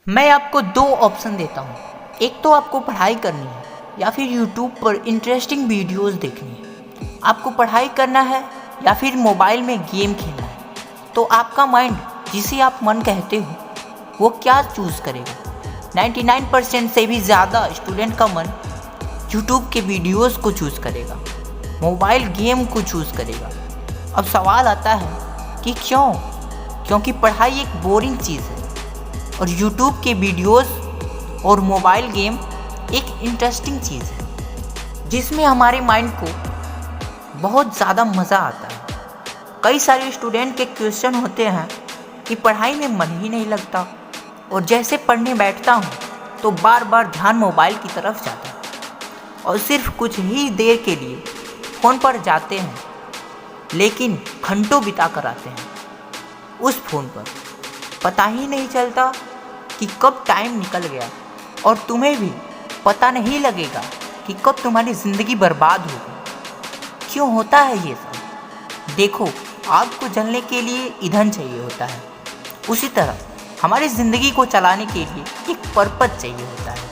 मैं आपको दो ऑप्शन देता हूँ। एक तो आपको पढ़ाई करनी है या फिर यूट्यूब पर इंटरेस्टिंग वीडियोस देखनी है। आपको पढ़ाई करना है या फिर मोबाइल में गेम खेलना है, तो आपका माइंड जिसे आप मन कहते हो वो क्या चूज़ करेगा? 99% से भी ज़्यादा स्टूडेंट का मन यूट्यूब के वीडियोस को चूज़ करेगा, मोबाइल गेम को चूज़ करेगा। अब सवाल आता है कि क्यों? क्योंकि पढ़ाई एक बोरिंग चीज़ है और यूट्यूब के वीडियोस और मोबाइल गेम एक इंटरेस्टिंग चीज़ है जिसमें हमारे माइंड को बहुत ज़्यादा मज़ा आता है। कई सारे स्टूडेंट के क्वेश्चन होते हैं कि पढ़ाई में मन ही नहीं लगता और जैसे पढ़ने बैठता हूँ तो बार बार ध्यान मोबाइल की तरफ जाता है और सिर्फ कुछ ही देर के लिए फ़ोन पर जाते हैं, लेकिन घंटों बिता कर आते हैं उस फ़ोन पर। पता ही नहीं चलता कि कब टाइम निकल गया और तुम्हें भी पता नहीं लगेगा कि कब तुम्हारी ज़िंदगी बर्बाद हो गई। क्यों होता है ये सब? देखो, आग को जलने के लिए ईंधन चाहिए होता है, उसी तरह हमारी ज़िंदगी को चलाने के लिए एक पर्पज़ चाहिए होता है,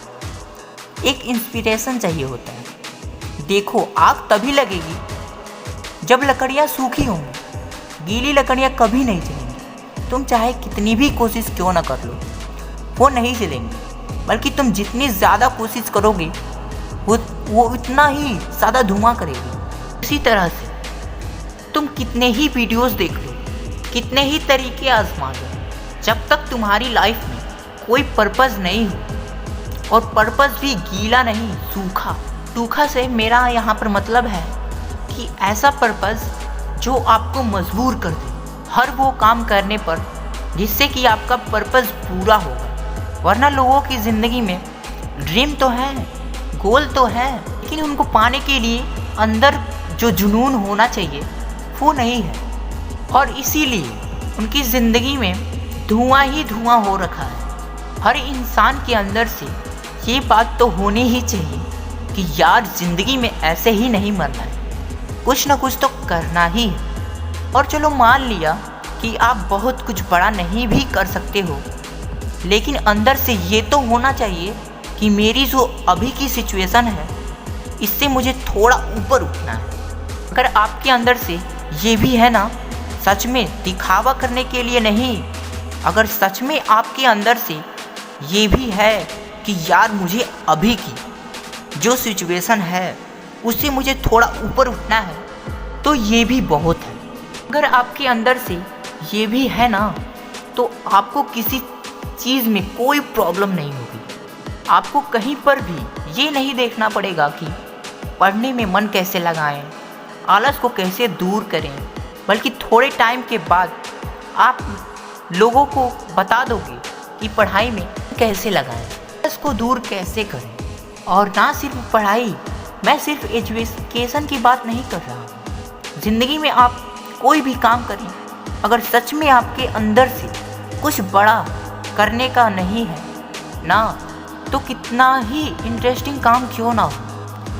एक इंस्पिरेशन चाहिए होता है। देखो, आग तभी लगेगी जब लकड़ियाँ सूखी होंगी, गीली लकड़ियाँ कभी नहीं जलेंगी। तुम चाहे कितनी भी कोशिश क्यों ना कर लो, वो नहीं जलेंगी, बल्कि तुम जितनी ज़्यादा कोशिश करोगे वो उतना ही ज़्यादा धुआं करेगी। इसी तरह से तुम कितने ही वीडियोस देख लो, कितने ही तरीके आजमा लो, जब तक तुम्हारी लाइफ में कोई पर्पज़ नहीं हो, और पर्पज़ भी गीला नहीं, सूखा। सूखा से मेरा यहाँ पर मतलब है कि ऐसा पर्पज़ जो आपको मजबूर कर दे हर वो काम करने पर जिससे कि आपका पर्पज़ पूरा होगा। वरना लोगों की ज़िंदगी में ड्रीम तो है, गोल तो है, लेकिन उनको पाने के लिए अंदर जो जुनून होना चाहिए वो नहीं है, और इसीलिए उनकी ज़िंदगी में धुआं ही धुआं हो रखा है। हर इंसान के अंदर से ये बात तो होनी ही चाहिए कि यार ज़िंदगी में ऐसे ही नहीं मरना है, कुछ ना कुछ तो करना ही है। और चलो मान लिया कि आप बहुत कुछ बड़ा नहीं भी कर सकते हो, लेकिन अंदर से ये तो होना चाहिए कि मेरी जो अभी की सिचुएशन है इससे मुझे थोड़ा ऊपर उठना है। अगर आपके अंदर से ये भी है ना, सच में दिखावा करने के लिए नहीं, अगर सच में आपके अंदर से ये भी है कि यार मुझे अभी की जो सिचुएशन है उससे मुझे थोड़ा ऊपर उठना है, तो ये भी बहुत है। अगर आपके अंदर से ये भी है ना, तो आपको किसी चीज़ में कोई प्रॉब्लम नहीं होगी। आपको कहीं पर भी ये नहीं देखना पड़ेगा कि पढ़ने में मन कैसे लगाएं, आलस को कैसे दूर करें, बल्कि थोड़े टाइम के बाद आप लोगों को बता दोगे कि पढ़ाई में कैसे लगाएं, आलस को दूर कैसे करें। और ना सिर्फ पढ़ाई, मैं सिर्फ एजुकेशन की बात नहीं कर रहा हूँ। ज़िंदगी में आप कोई भी काम करें, अगर सच में आपके अंदर से कुछ बड़ा करने का नहीं है ना, तो कितना ही इंटरेस्टिंग काम क्यों ना हो,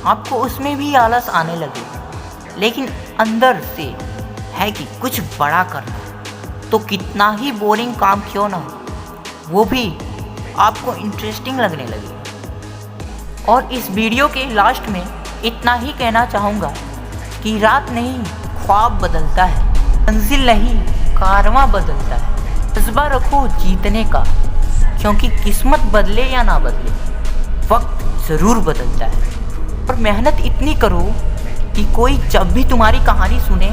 आपको उसमें भी आलस आने लगेगा। लेकिन अंदर से है कि कुछ बड़ा करना है, तो कितना ही बोरिंग काम क्यों ना हो, वो भी आपको इंटरेस्टिंग लगने लगेगा। और इस वीडियो के लास्ट में इतना ही कहना चाहूँगा कि रात नहीं ख्वाब बदलता है, मंजिल नहीं कारवां बदलता है। जज्बा रखो जीतने का, क्योंकि किस्मत बदले या ना बदले वक्त ज़रूर बदलता है। और मेहनत इतनी करो कि कोई जब भी तुम्हारी कहानी सुने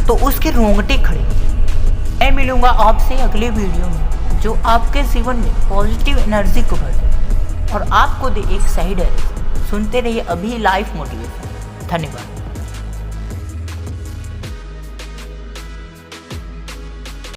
तो उसके रोंगटे खड़े। मैं मिलूँगा आपसे अगले वीडियो में जो आपके जीवन में पॉजिटिव एनर्जी को भर दे और आपको दे एक सही डायरेक्शन। सुनते रहिए अभी लाइफ मोटिवेशन। धन्यवाद।